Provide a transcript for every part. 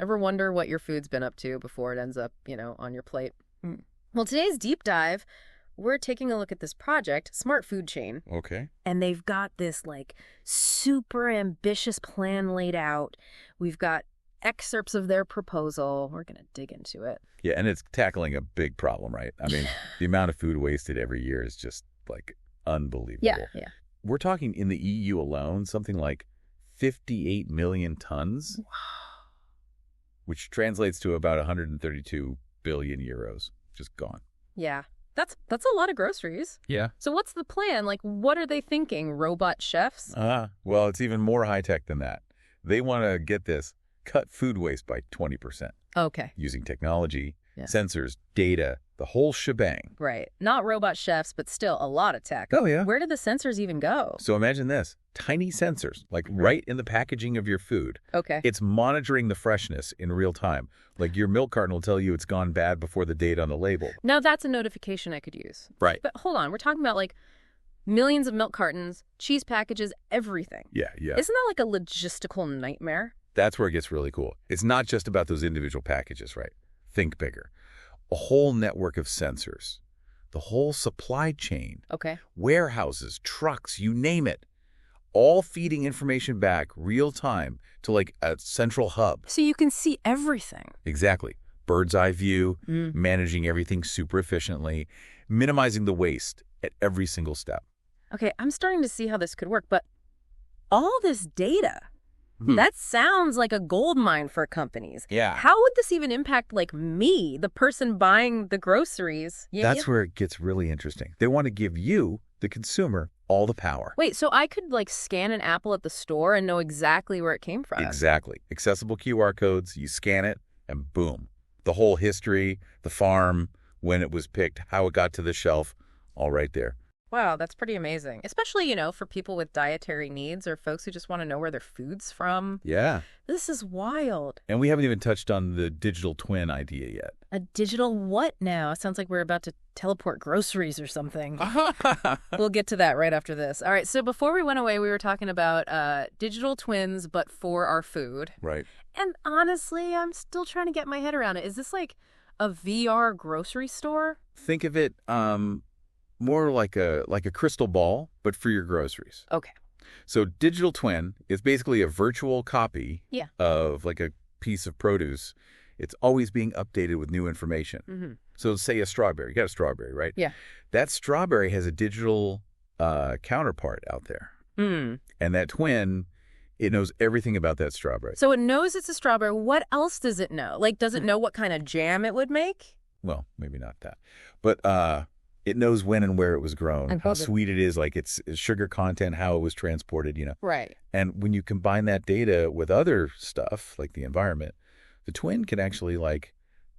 Ever wonder what your food's been up to before it ends up, on your plate? Well, today's deep dive, we're taking a look at this project, Smart Food Chain. Okay. And they've got this, super ambitious plan laid out. We've got excerpts of their proposal. We're going to dig into it. Yeah, and it's tackling a big problem, right? I mean, the amount of food wasted every year is just, unbelievable. Yeah. We're talking in the EU alone, something like 58 million tons, which translates to about 132 billion euros just gone. Yeah. That's a lot of groceries. Yeah. So what's the plan? What are they thinking? Robot chefs? Well, it's even more high-tech than that. They want to get this, cut food waste by 20%. Okay. Using technology, Yeah. sensors, data, the whole shebang. Right. Not robot chefs, but still a lot of tech. Oh, yeah. Where do the sensors even go? So imagine this, tiny sensors, right in the packaging of your food. Okay. It's monitoring the freshness in real time. Your milk carton will tell you it's gone bad before the date on the label. Now that's a notification I could use. Right. But hold on, we're talking about millions of milk cartons, cheese packages, everything. Yeah. Isn't that a logistical nightmare? That's where it gets really cool. It's not just about those individual packages, right? Think bigger. A whole network of sensors, the whole supply chain, Okay. warehouses, trucks, you name it, all feeding information back real time to a central hub. So you can see everything. Exactly. Bird's eye view, managing everything super efficiently, minimizing the waste at every single step. Okay, I'm starting to see how this could work, but all this data, that sounds like a gold mine for companies. Yeah. How would this even impact me, the person buying the groceries? That's where it gets really interesting. They want to give you, the consumer, all the power. Wait, so I could scan an apple at the store and know exactly where it came from? Exactly. Accessible QR codes, you scan it, and boom. The whole history, the farm, when it was picked, how it got to the shelf, all right there. Wow, that's pretty amazing. Especially, for people with dietary needs or folks who just want to know where their food's from. Yeah. This is wild. And we haven't even touched on the digital twin idea yet. A digital what now? Sounds like we're about to teleport groceries or something. We'll get to that right after this. All right, so before we went away, we were talking about digital twins, but for our food. Right. And honestly, I'm still trying to get my head around it. Is this a VR grocery store? Think of it more like a crystal ball, but for your groceries. Okay. So digital twin is basically a virtual copy of a piece of produce. It's always being updated with new information. Mm-hmm. So say a strawberry. You got a strawberry, right? Yeah. That strawberry has a digital counterpart out there. Mm. And that twin, it knows everything about that strawberry. So it knows it's a strawberry. What else does it know? Does it know what kind of jam it would make? Well, maybe not that. But it knows when and where it was grown, how sweet it is, its sugar content, how it was transported, Right. And when you combine that data with other stuff, like the environment, the twin can actually,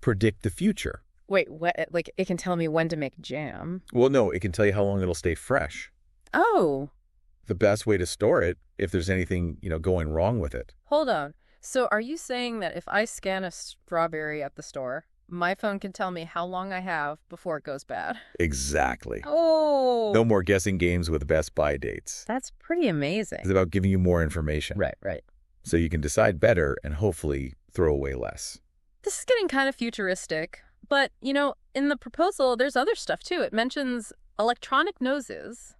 predict the future. Wait, what? It can tell me when to make jam? Well, no, it can tell you how long it'll stay fresh. Oh. The best way to store it, if there's anything, going wrong with it. Hold on. So are you saying that if I scan a strawberry at the store, my phone can tell me how long I have before it goes bad? Exactly. Oh. No more guessing games with Best Buy dates. That's pretty amazing. It's about giving you more information. Right. So you can decide better and hopefully throw away less. This is getting kind of futuristic. But, in the proposal, there's other stuff, too. It mentions electronic noses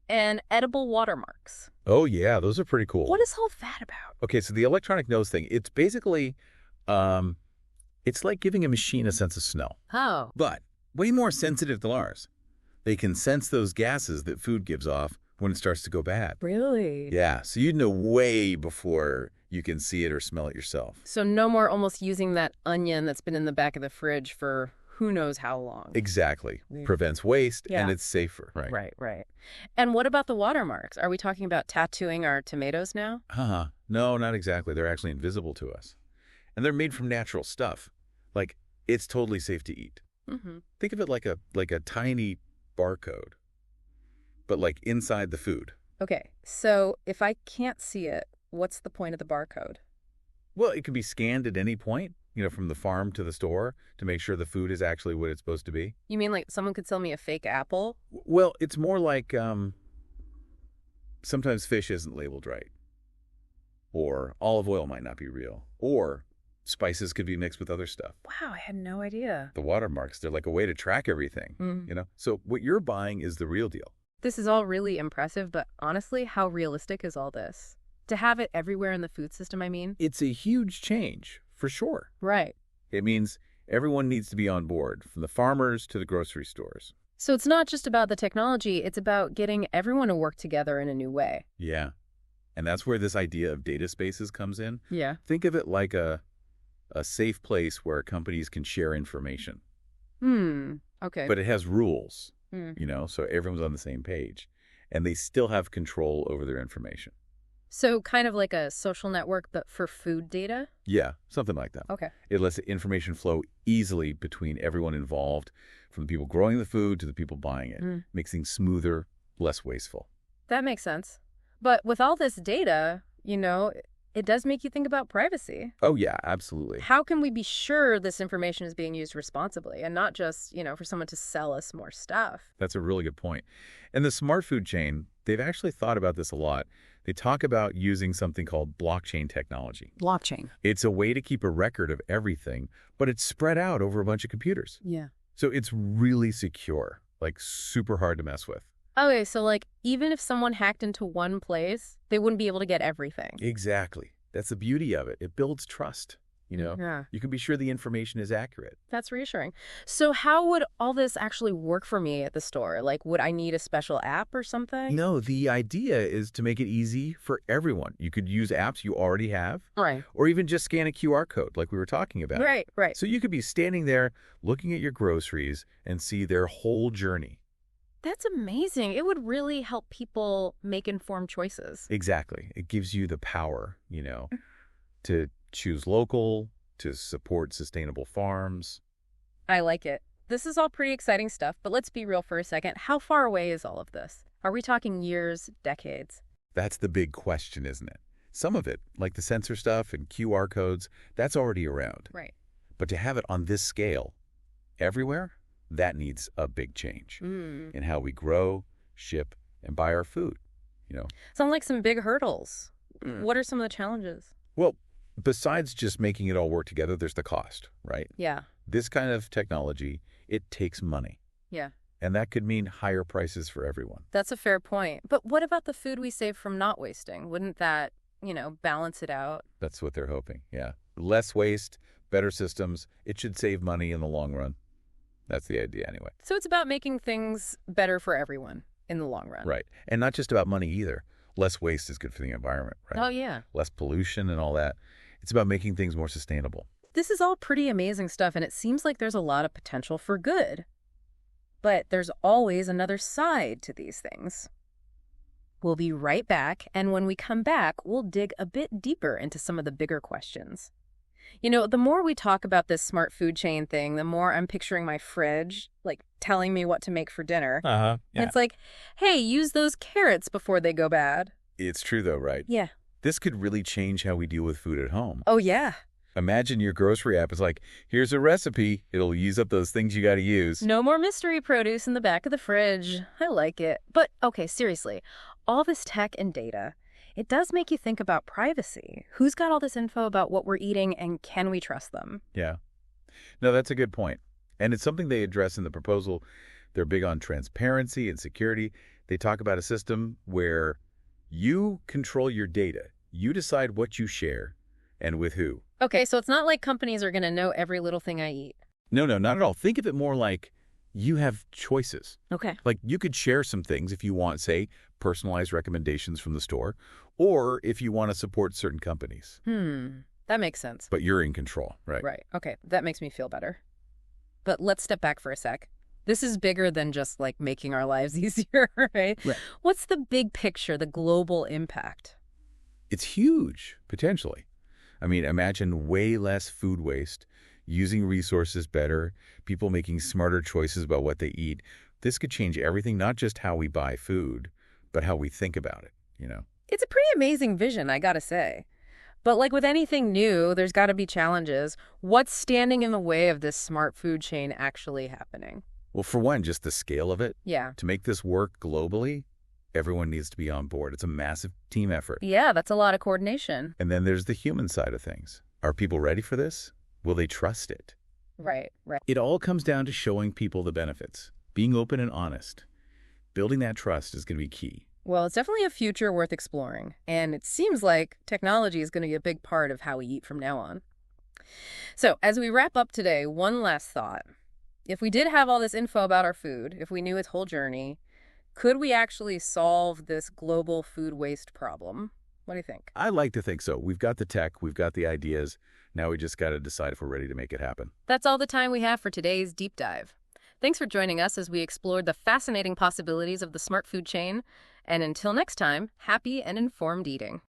and edible watermarks. Oh, yeah. Those are pretty cool. What is all that about? Okay, so the electronic nose thing, it's basically, it's like giving a machine a sense of smell. Oh. But way more sensitive than ours. They can sense those gases that food gives off when it starts to go bad. Really? Yeah, so you'd know way before you can see it or smell it yourself. So no more almost using that onion that's been in the back of the fridge for who knows how long. Exactly. Prevents waste, and it's safer. Right. And what about the watermarks? Are we talking about tattooing our tomatoes now? No, not exactly. They're actually invisible to us. And they're made from natural stuff. It's totally safe to eat. Mm-hmm. Think of it like a tiny barcode, but inside the food. Okay, so if I can't see it, what's the point of the barcode? Well, it can be scanned at any point, from the farm to the store to make sure the food is actually what it's supposed to be. You mean someone could sell me a fake apple? Well, it's more like sometimes fish isn't labeled right, or olive oil might not be real, or Spices could be mixed with other stuff. Wow, I had no idea. The watermarks, they're like a way to track everything, you know? So what you're buying is the real deal. This is all really impressive, but honestly, how realistic is all this? To have it everywhere in the food system, I mean? It's a huge change, for sure. Right. It means everyone needs to be on board, from the farmers to the grocery stores. So it's not just about the technology, it's about getting everyone to work together in a new way. Yeah. And that's where this idea of data spaces comes in. Yeah. Think of it like a safe place where companies can share information. Okay. But it has rules, you know, so everyone's on the same page. And they still have control over their information. So kind of like a social network, but for food data? Yeah, something like that. Okay. It lets the information flow easily between everyone involved, from the people growing the food to the people buying it. Makes things smoother, less wasteful. That makes sense. But with all this data, you know, it does make you think about privacy. Oh, yeah, absolutely. How can we be sure this information is being used responsibly and not just, you know, for someone to sell us more stuff? That's a really good point. And the smart food chain, they've actually thought about this a lot. They talk about using something called blockchain technology. Blockchain. It's a way to keep a record of everything, but it's spread out over a bunch of computers. Yeah. So it's really secure, like super hard to mess with. Okay, so like even if someone hacked into one place, they wouldn't be able to get everything. Exactly. That's the beauty of it. It builds trust. You know, Yeah. You can be sure the information is accurate. That's reassuring. So how would all this actually work for me at the store? Like, would I need a special app or something? No, the idea is to make it easy for everyone. You could use apps you already have, Right. or even just scan a QR code like we were talking about. Right. So you could be standing there looking at your groceries and see their whole journey. That's amazing. It would really help people make informed choices. Exactly. It gives you the power, you know, to choose local, to support sustainable farms. I like it. This is all pretty exciting stuff, but let's be real for a second. How far away is all of this? Are we talking years, decades? That's the big question, isn't it? Some of it, like the sensor stuff and QR codes, that's already around. Right. But to have it on this scale, everywhere, that needs a big change in how we grow, ship, and buy our food, you know. Sound like some big hurdles. What are some of the challenges? Well, besides just making it all work together, there's the cost, right? Yeah. This kind of technology, it takes money. Yeah. And that could mean higher prices for everyone. That's a fair point. But what about the food we save from not wasting? Wouldn't that, you know, balance it out? That's what they're hoping, yeah. Less waste, better systems. It should save money in the long run. That's the idea anyway. So it's about making things better for everyone in the long run. Right. And not just about money either. Less waste is good for the environment, right? Oh, yeah. Less pollution and all that. It's about making things more sustainable. This is all pretty amazing stuff, and it seems like there's a lot of potential for good. But there's always another side to these things. We'll be right back, and when we come back, we'll dig a bit deeper into some of the bigger questions. You know, the more we talk about this smart food chain thing, the more I'm picturing my fridge, like, telling me what to make for dinner. Yeah. And it's like, hey, use those carrots before they go bad. It's true though, right? Yeah. This could really change how we deal with food at home. Oh, yeah. Imagine your grocery app is like, here's a recipe. It'll use up those things you got to use. No more mystery produce in the back of the fridge. I like it. But, okay, seriously, all this tech and data, it does make you think about privacy. Who's got all this info about what we're eating, and can we trust them? Yeah. No, that's a good point. And it's something they address in the proposal. They're big on transparency and security. They talk about a system where you control your data. You decide what you share and with who. Okay, so it's not like companies are going to know every little thing I eat. No, not at all. Think of it more like you have choices. Okay. Like you could share some things if you want, say, personalized recommendations from the store, or if you want to support certain companies. That makes sense. But you're in control, right? Right. Okay, that makes me feel better. But let's step back for a sec. This is bigger than just like making our lives easier, right? What's the big picture, the global impact? It's huge, potentially. I mean, imagine way less food waste, using resources better, people making smarter choices about what they eat. This could change everything, not just how we buy food, but how we think about it, you know? It's a pretty amazing vision, I gotta say. But like with anything new, there's got to be challenges. What's standing in the way of this smart food chain actually happening? Well, for one, just the scale of it. Yeah. To make this work globally, everyone needs to be on board. It's a massive team effort. Yeah, that's a lot of coordination. And then there's the human side of things. Are people ready for this? Will they trust it? Right, right. It all comes down to showing people the benefits, being open and honest. Building that trust is going to be key. Well, it's definitely a future worth exploring, and it seems like technology is going to be a big part of how we eat from now on. So, as we wrap up today, one last thought. If we did have all this info about our food, if we knew its whole journey, could we actually solve this global food waste problem? What do you think? I like to think so. We've got the tech, we've got the ideas. Now we just got to decide if we're ready to make it happen. That's all the time we have for today's deep dive. Thanks for joining us as we explored the fascinating possibilities of the smart food chain. And until next time, happy and informed eating.